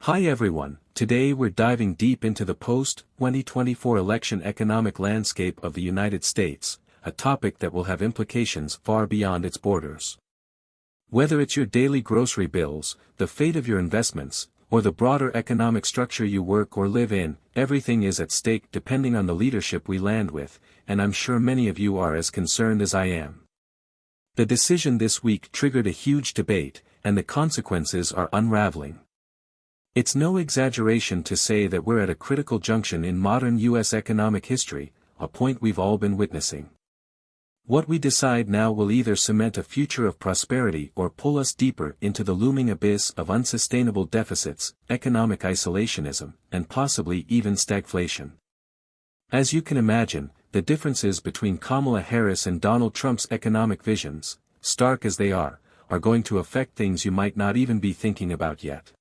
Hi everyone, today we're diving deep into the post-2024 election economic landscape of the United States, a topic that will have implications far beyond its borders. Whether it's your daily grocery bills, the fate of your investments, or the broader economic structure you work or live in, everything is at stake depending on the leadership we land with, and I'm sure many of you are as concerned as I am. The decision this week triggered a huge debate, and the consequences are unraveling. It's no exaggeration to say that we're at a critical junction in modern U.S. economic history, a point we've all been witnessing. What we decide now will either cement a future of prosperity or pull us deeper into the looming abyss of unsustainable deficits, economic isolationism, and possibly even stagflation. As you can imagine, the differences between Kamala Harris and Donald Trump's economic visions, stark as they are going to affect things you might not even be thinking about yet.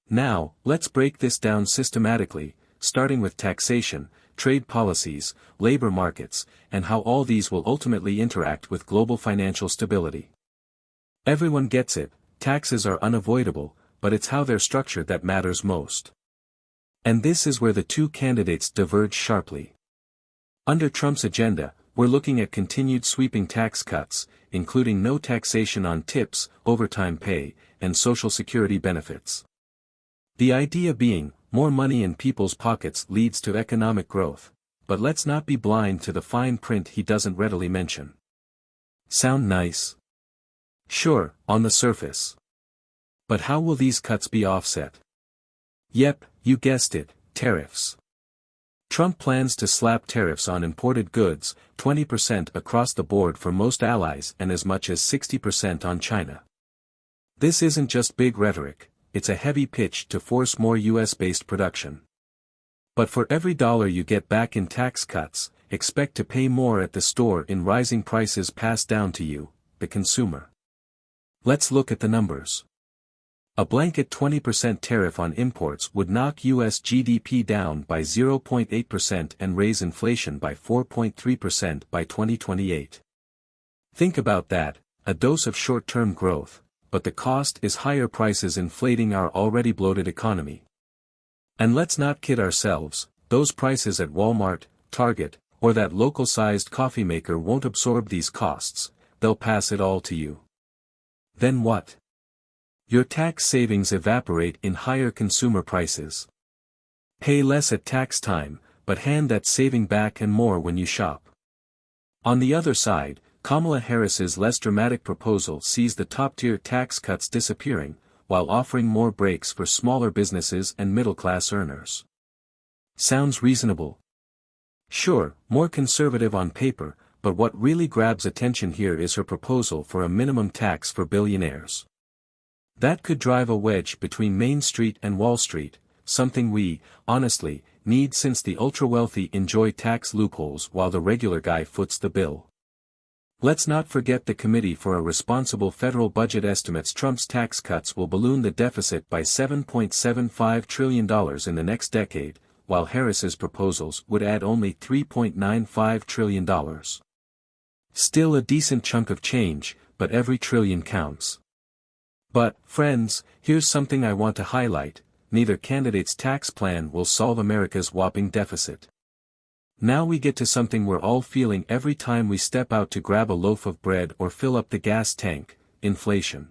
Now, let's break this down systematically, starting with taxation, trade policies, labor markets, and how all these will ultimately interact with global financial stability. Everyone gets it, taxes are unavoidable, but it's how they're structured that matters most. And this is where the two candidates diverge sharply. Under Trump's agenda, we're looking at continued sweeping tax cuts, including no taxation on tips, overtime pay, and Social Security benefits. The idea being, more money in people's pockets leads to economic growth, but let's not be blind to the fine print he doesn't readily mention. Sound nice? Sure, on the surface. But how will these cuts be offset? Yep, you guessed it, tariffs. Trump plans to slap tariffs on imported goods, 20% across the board for most allies and as much as 60% on China. This isn't just big rhetoric. It's a heavy pitch to force more US-based production. But for every dollar you get back in tax cuts, expect to pay more at the store in rising prices passed down to you, the consumer. Let's look at the numbers. A blanket 20% tariff on imports would knock US GDP down by 0.8% and raise inflation by 4.3% by 2028. Think about that, a dose of short-term growth. But the cost is higher prices inflating our already bloated economy. And let's not kid ourselves, those prices at Walmart, Target, or that local-sized coffee maker won't absorb these costs, they'll pass it all to you. Then what? Your tax savings evaporate in higher consumer prices. Pay less at tax time, but hand that saving back and more when you shop. On the other side, Kamala Harris's less dramatic proposal sees the top-tier tax cuts disappearing, while offering more breaks for smaller businesses and middle-class earners. Sounds reasonable? Sure, more conservative on paper, but what really grabs attention here is her proposal for a minimum tax for billionaires. That could drive a wedge between Main Street and Wall Street, something we, honestly, need since the ultra-wealthy enjoy tax loopholes while the regular guy foots the bill. Let's not forget the Committee for a Responsible Federal Budget estimates Trump's tax cuts will balloon the deficit by $7.75 trillion in the next decade, while Harris's proposals would add only $3.95 trillion. Still a decent chunk of change, but every trillion counts. But, friends, here's something I want to highlight, neither candidate's tax plan will solve America's whopping deficit. Now we get to something we're all feeling every time we step out to grab a loaf of bread or fill up the gas tank, inflation.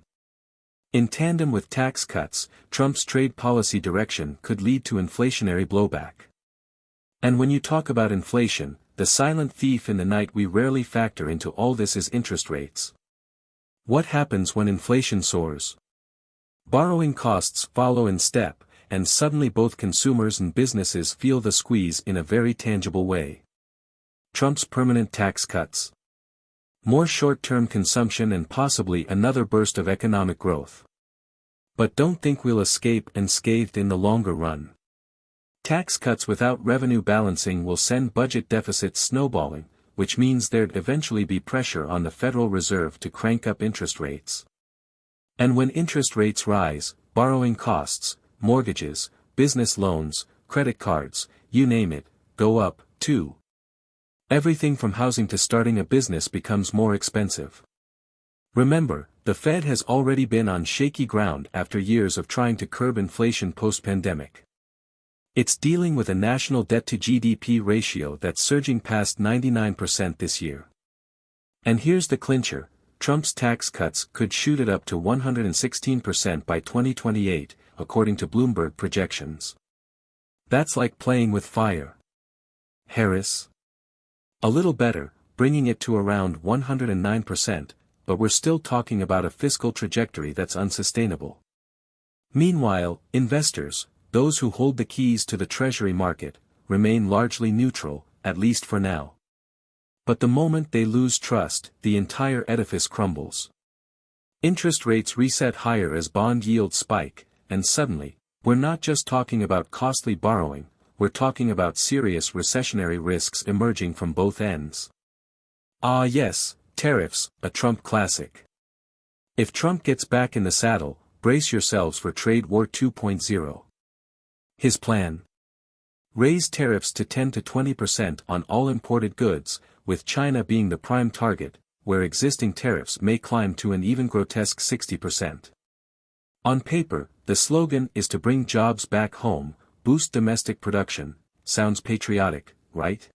In tandem with tax cuts, Trump's trade policy direction could lead to inflationary blowback. And when you talk about inflation, the silent thief in the night we rarely factor into all this is interest rates. What happens when inflation soars? Borrowing costs follow in step, and suddenly both consumers and businesses feel the squeeze in a very tangible way. Trump's permanent tax cuts. More short-term consumption and possibly another burst of economic growth. But don't think we'll escape unscathed in the longer run. Tax cuts without revenue balancing will send budget deficits snowballing, which means there'd eventually be pressure on the Federal Reserve to crank up interest rates. And when interest rates rise, borrowing costs, mortgages, business loans, credit cards, you name it, go up, too. Everything from housing to starting a business becomes more expensive. Remember, the Fed has already been on shaky ground after years of trying to curb inflation post-pandemic. It's dealing with a national debt-to-GDP ratio that's surging past 99% this year. And here's the clincher, Trump's tax cuts could shoot it up to 116% by 2028, according to Bloomberg projections. That's like playing with fire. Harris? A little better, bringing it to around 109%, but we're still talking about a fiscal trajectory that's unsustainable. Meanwhile, investors, those who hold the keys to the Treasury market, remain largely neutral, at least for now. But the moment they lose trust, the entire edifice crumbles. Interest rates reset higher as bond yields spike, and suddenly, we're not just talking about costly borrowing, we're talking about serious recessionary risks emerging from both ends. Ah yes, tariffs, a Trump classic. If Trump gets back in the saddle, brace yourselves for Trade War 2.0. His plan? Raise tariffs to 10 to 20% on all imported goods, with China being the prime target, where existing tariffs may climb to an even grotesque 60%. On paper, the slogan is to bring jobs back home, boost domestic production. Sounds patriotic, right?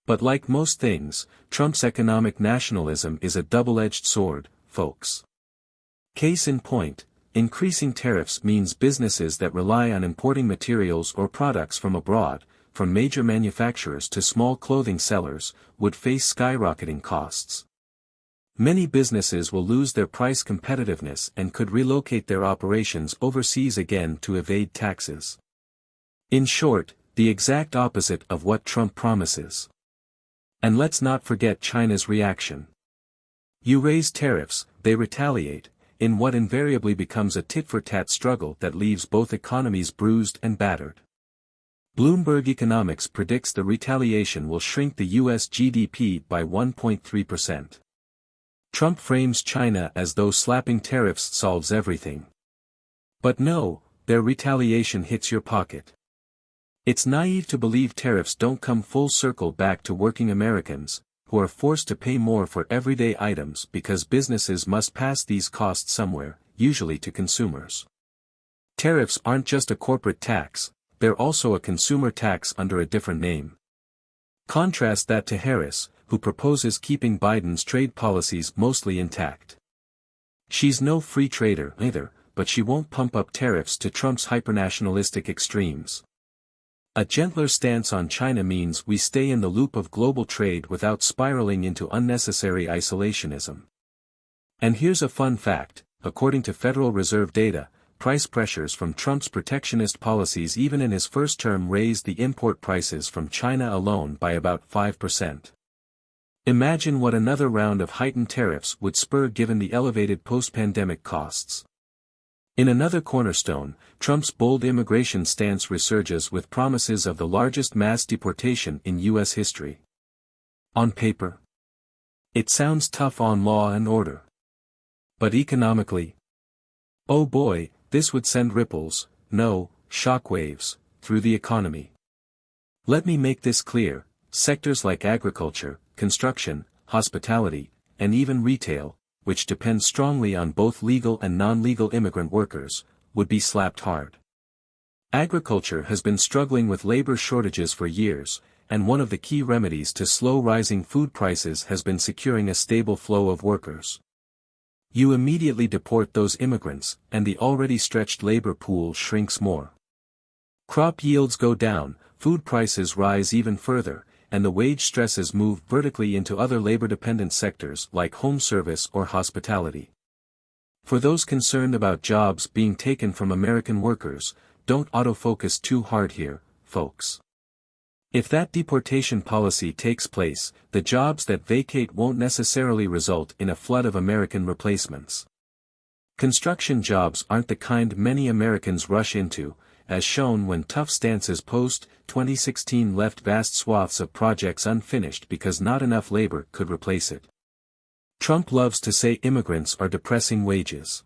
But like most things, Trump's economic nationalism is a double-edged sword, folks. Case in point, increasing tariffs means businesses that rely on importing materials or products from abroad, from major manufacturers to small clothing sellers, would face skyrocketing costs. Many businesses will lose their price competitiveness and could relocate their operations overseas again to evade taxes. In short, the exact opposite of what Trump promises. And let's not forget China's reaction. You raise tariffs, they retaliate, in what invariably becomes a tit-for-tat struggle that leaves both economies bruised and battered. Bloomberg Economics predicts the retaliation will shrink the U.S. GDP by 1.3%. Trump frames China as though slapping tariffs solves everything. But no, their retaliation hits your pocket. It's naive to believe tariffs don't come full circle back to working Americans, who are forced to pay more for everyday items because businesses must pass these costs somewhere, usually to consumers. Tariffs aren't just a corporate tax, they're also a consumer tax under a different name. Contrast that to Harris, who proposes keeping Biden's trade policies mostly intact. She's no free trader either, but she won't pump up tariffs to Trump's hypernationalistic extremes. A gentler stance on China means we stay in the loop of global trade without spiraling into unnecessary isolationism. And here's a fun fact, according to Federal Reserve data, price pressures from Trump's protectionist policies even in his first term raised the import prices from China alone by about 5%. Imagine what another round of heightened tariffs would spur given the elevated post-pandemic costs. In another cornerstone, Trump's bold immigration stance resurges with promises of the largest mass deportation in U.S. history. On paper, it sounds tough on law and order. But economically, oh boy, this would send ripples, no, shockwaves, through the economy. Let me make this clear, sectors like agriculture, construction, hospitality, and even retail, which depend strongly on both legal and non-legal immigrant workers, would be slapped hard. Agriculture has been struggling with labor shortages for years, and one of the key remedies to slow rising food prices has been securing a stable flow of workers. You immediately deport those immigrants, and the already stretched labor pool shrinks more. Crop yields go down, food prices rise even further, and the wage stresses move vertically into other labor-dependent sectors like home service or hospitality. For those concerned about jobs being taken from American workers, don't autofocus too hard here, folks. If that deportation policy takes place, the jobs that vacate won't necessarily result in a flood of American replacements. Construction jobs aren't the kind many Americans rush into, as shown when tough stances post-2016 left vast swaths of projects unfinished because not enough labor could replace it. Trump loves to say immigrants are depressing wages.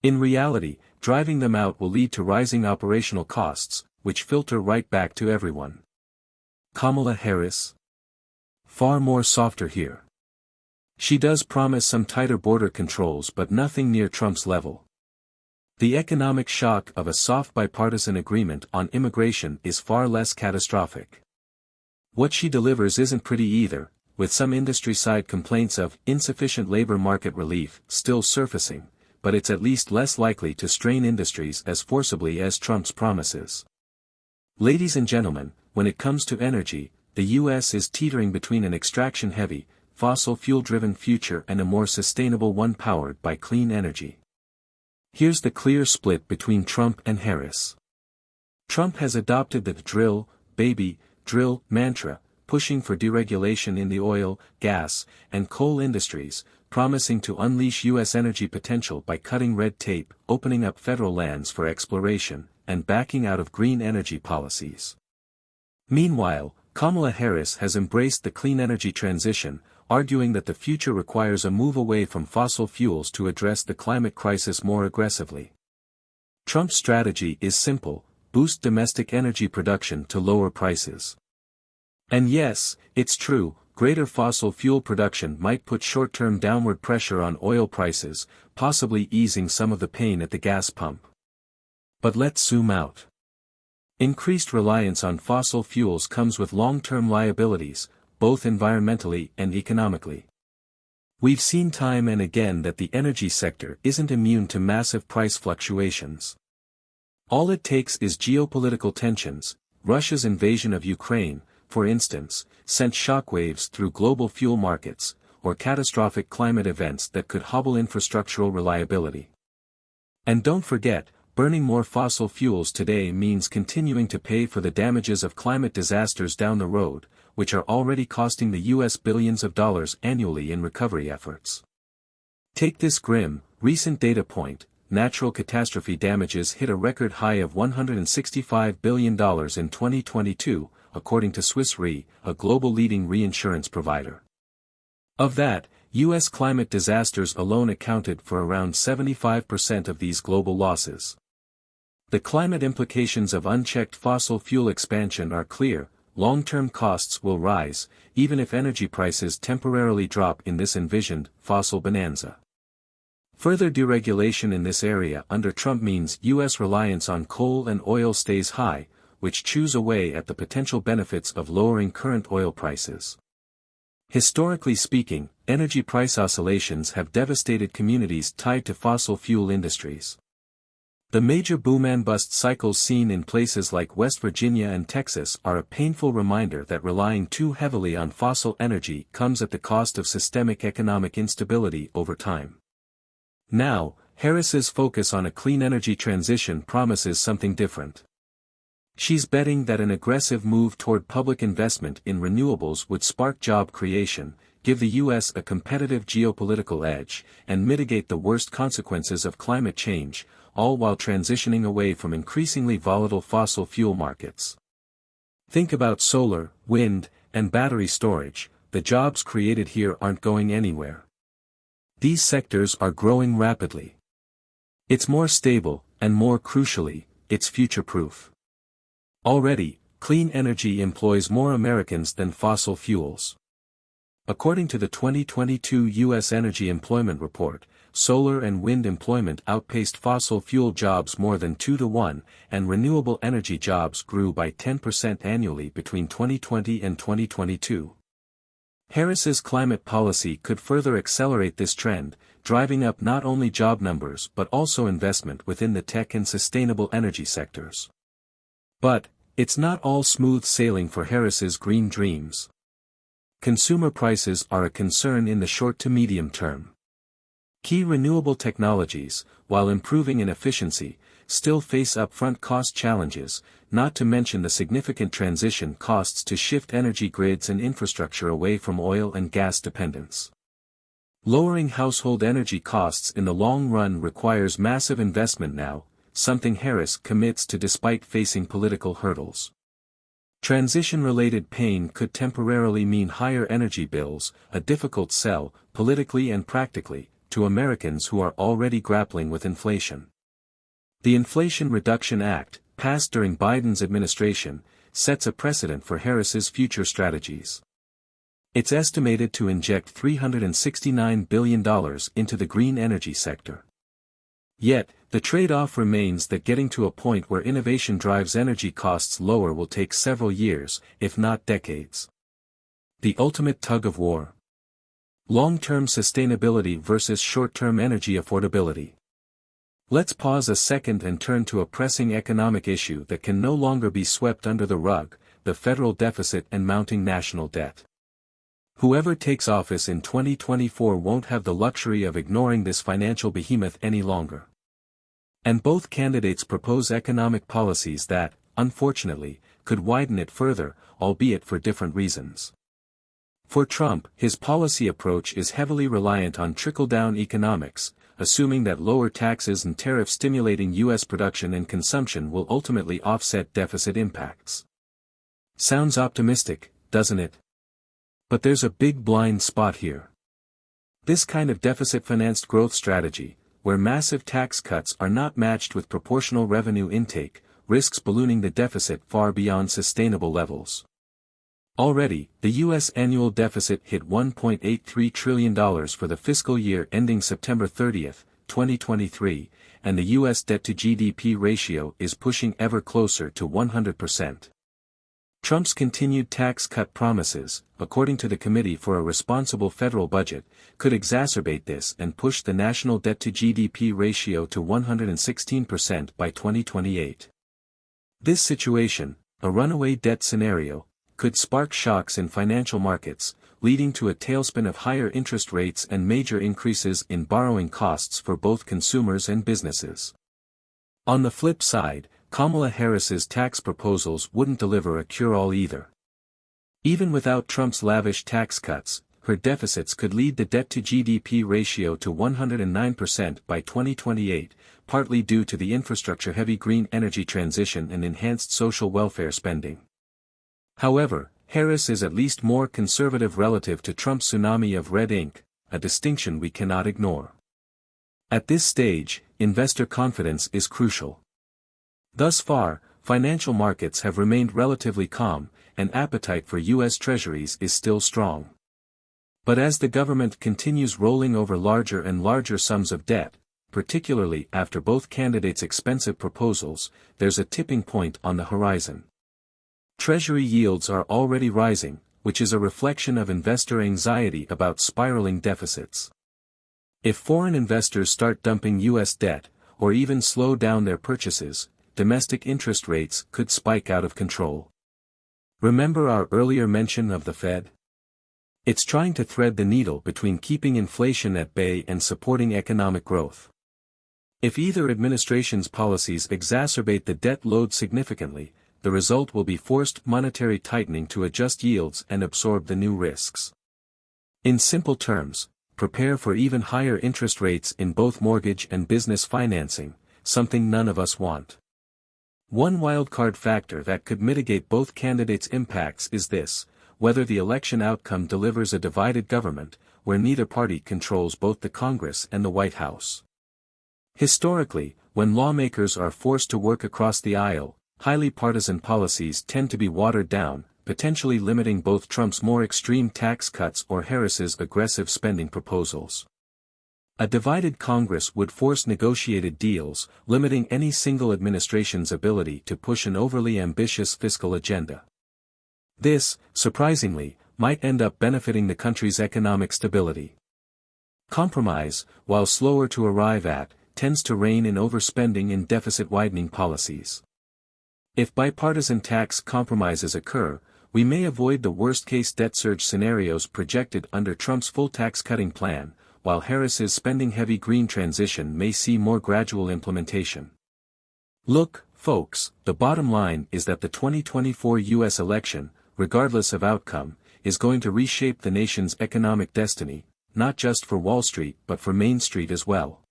In reality, driving them out will lead to rising operational costs, which filter right back to everyone. Kamala Harris? Far more softer here. She does promise some tighter border controls but nothing near Trump's level. The economic shock of a soft bipartisan agreement on immigration is far less catastrophic. What she delivers isn't pretty either, with some industry-side complaints of insufficient labor market relief still surfacing, but it's at least less likely to strain industries as forcibly as Trump's promises. Ladies and gentlemen, when it comes to energy, the U.S. is teetering between an extraction-heavy, fossil fuel-driven future and a more sustainable one powered by clean energy. Here's the clear split between Trump and Harris. Trump has adopted the drill, baby, drill mantra, pushing for deregulation in the oil, gas, and coal industries, promising to unleash U.S. energy potential by cutting red tape, opening up federal lands for exploration, and backing out of green energy policies. Meanwhile, Kamala Harris has embraced the clean energy transition, arguing that the future requires a move away from fossil fuels to address the climate crisis more aggressively. Trump's strategy is simple: boost domestic energy production to lower prices. And yes, it's true, greater fossil fuel production might put short-term downward pressure on oil prices, possibly easing some of the pain at the gas pump. But let's zoom out. Increased reliance on fossil fuels comes with long-term liabilities, both environmentally and economically. We've seen time and again that the energy sector isn't immune to massive price fluctuations. All it takes is geopolitical tensions. Russia's invasion of Ukraine, for instance, sent shockwaves through global fuel markets, or catastrophic climate events that could hobble infrastructural reliability. And don't forget, burning more fossil fuels today means continuing to pay for the damages of climate disasters down the road, which are already costing the U.S. billions of dollars annually in recovery efforts. Take this grim, recent data point: natural catastrophe damages hit a record high of $165 billion in 2022, according to Swiss Re, a global leading reinsurance provider. Of that, U.S. climate disasters alone accounted for around 75% of these global losses. The climate implications of unchecked fossil fuel expansion are clear. Long-term costs will rise, even if energy prices temporarily drop in this envisioned fossil bonanza. Further deregulation in this area under Trump means U.S. reliance on coal and oil stays high, which chews away at the potential benefits of lowering current oil prices. Historically speaking, energy price oscillations have devastated communities tied to fossil fuel industries. The major boom-and-bust cycles seen in places like West Virginia and Texas are a painful reminder that relying too heavily on fossil energy comes at the cost of systemic economic instability over time. Now, Harris's focus on a clean energy transition promises something different. She's betting that an aggressive move toward public investment in renewables would spark job creation, give the U.S. a competitive geopolitical edge, and mitigate the worst consequences of climate change, all while transitioning away from increasingly volatile fossil fuel markets. Think about solar, wind, and battery storage. The jobs created here aren't going anywhere. These sectors are growing rapidly. It's more stable, and more crucially, it's future-proof. Already, clean energy employs more Americans than fossil fuels. According to the 2022 U.S. Energy Employment Report, solar and wind employment outpaced fossil fuel jobs more than 2-to-1, and renewable energy jobs grew by 10% annually between 2020 and 2022. Harris's climate policy could further accelerate this trend, driving up not only job numbers but also investment within the tech and sustainable energy sectors. But, it's not all smooth sailing for Harris's green dreams. Consumer prices are a concern in the short to medium term. Key renewable technologies, while improving in efficiency, still face upfront cost challenges, not to mention the significant transition costs to shift energy grids and infrastructure away from oil and gas dependence. Lowering household energy costs in the long run requires massive investment now, something Harris commits to despite facing political hurdles. Transition-related pain could temporarily mean higher energy bills, a difficult sell, politically and practically, to Americans who are already grappling with inflation. The Inflation Reduction Act, passed during Biden's administration, sets a precedent for Harris's future strategies. It's estimated to inject $369 billion into the green energy sector. Yet, the trade-off remains that getting to a point where innovation drives energy costs lower will take several years, if not decades. The ultimate tug of war. Long-term sustainability versus short-term energy affordability. Let's pause a second and turn to a pressing economic issue that can no longer be swept under the rug, the federal deficit and mounting national debt. Whoever takes office in 2024 won't have the luxury of ignoring this financial behemoth any longer. And both candidates propose economic policies that, unfortunately, could widen it further, albeit for different reasons. For Trump, his policy approach is heavily reliant on trickle-down economics, assuming that lower taxes and tariffs stimulating U.S. production and consumption will ultimately offset deficit impacts. Sounds optimistic, doesn't it? But there's a big blind spot here. This kind of deficit-financed growth strategy, where massive tax cuts are not matched with proportional revenue intake, risks ballooning the deficit far beyond sustainable levels. Already, the U.S. annual deficit hit $1.83 trillion for the fiscal year ending September 30, 2023, and the U.S. debt-to-GDP ratio is pushing ever closer to 100%. Trump's continued tax cut promises, according to the Committee for a Responsible Federal Budget, could exacerbate this and push the national debt-to-GDP ratio to 116% by 2028. This situation, a runaway debt scenario, could spark shocks in financial markets, leading to a tailspin of higher interest rates and major increases in borrowing costs for both consumers and businesses. On the flip side, Kamala Harris's tax proposals wouldn't deliver a cure-all either. Even without Trump's lavish tax cuts, her deficits could lead the debt-to-GDP ratio to 109% by 2028, partly due to the infrastructure-heavy green energy transition and enhanced social welfare spending. However, Harris is at least more conservative relative to Trump's tsunami of red ink, a distinction we cannot ignore. At this stage, investor confidence is crucial. Thus far, financial markets have remained relatively calm, and appetite for U.S. Treasuries is still strong. But as the government continues rolling over larger and larger sums of debt, particularly after both candidates' expensive proposals, there's a tipping point on the horizon. Treasury yields are already rising, which is a reflection of investor anxiety about spiraling deficits. If foreign investors start dumping U.S. debt, or even slow down their purchases, domestic interest rates could spike out of control. Remember our earlier mention of the Fed? It's trying to thread the needle between keeping inflation at bay and supporting economic growth. If either administration's policies exacerbate the debt load significantly, the result will be forced monetary tightening to adjust yields and absorb the new risks. In simple terms, prepare for even higher interest rates in both mortgage and business financing, something none of us want. One wildcard factor that could mitigate both candidates' impacts is this: whether the election outcome delivers a divided government, where neither party controls both the Congress and the White House. Historically, when lawmakers are forced to work across the aisle, highly partisan policies tend to be watered down, potentially limiting both Trump's more extreme tax cuts or Harris's aggressive spending proposals. A divided Congress would force negotiated deals, limiting any single administration's ability to push an overly ambitious fiscal agenda. This, surprisingly, might end up benefiting the country's economic stability. Compromise, while slower to arrive at, tends to rein in overspending and deficit-widening policies. If bipartisan tax compromises occur, we may avoid the worst-case debt surge scenarios projected under Trump's full tax-cutting plan, while Harris's spending-heavy green transition may see more gradual implementation. Look, folks, the bottom line is that the 2024 U.S. election, regardless of outcome, is going to reshape the nation's economic destiny, not just for Wall Street but for Main Street as well.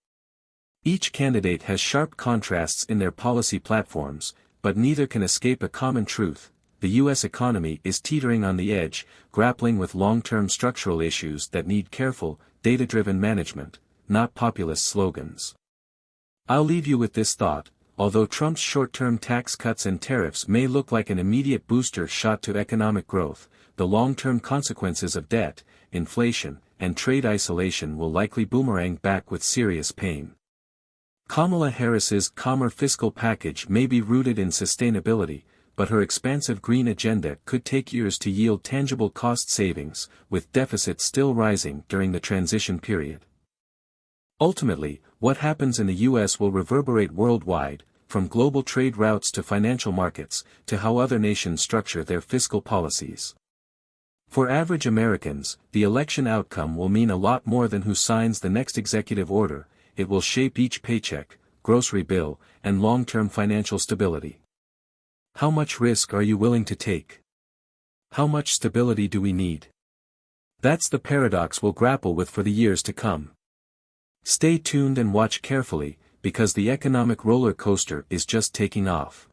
Each candidate has sharp contrasts in their policy platforms, but neither can escape a common truth: the U.S. economy is teetering on the edge, grappling with long-term structural issues that need careful, data-driven management, not populist slogans. I'll leave you with this thought: although Trump's short-term tax cuts and tariffs may look like an immediate booster shot to economic growth, the long-term consequences of debt, inflation, and trade isolation will likely boomerang back with serious pain. Kamala Harris's calmer fiscal package may be rooted in sustainability, but her expansive green agenda could take years to yield tangible cost savings, with deficits still rising during the transition period. Ultimately, what happens in the U.S. will reverberate worldwide, from global trade routes to financial markets, to how other nations structure their fiscal policies. For average Americans, the election outcome will mean a lot more than who signs the next executive order. It will shape each paycheck, grocery bill, and long-term financial stability. How much risk are you willing to take? How much stability do we need? That's the paradox we'll grapple with for the years to come. Stay tuned and watch carefully, because the economic roller coaster is just taking off.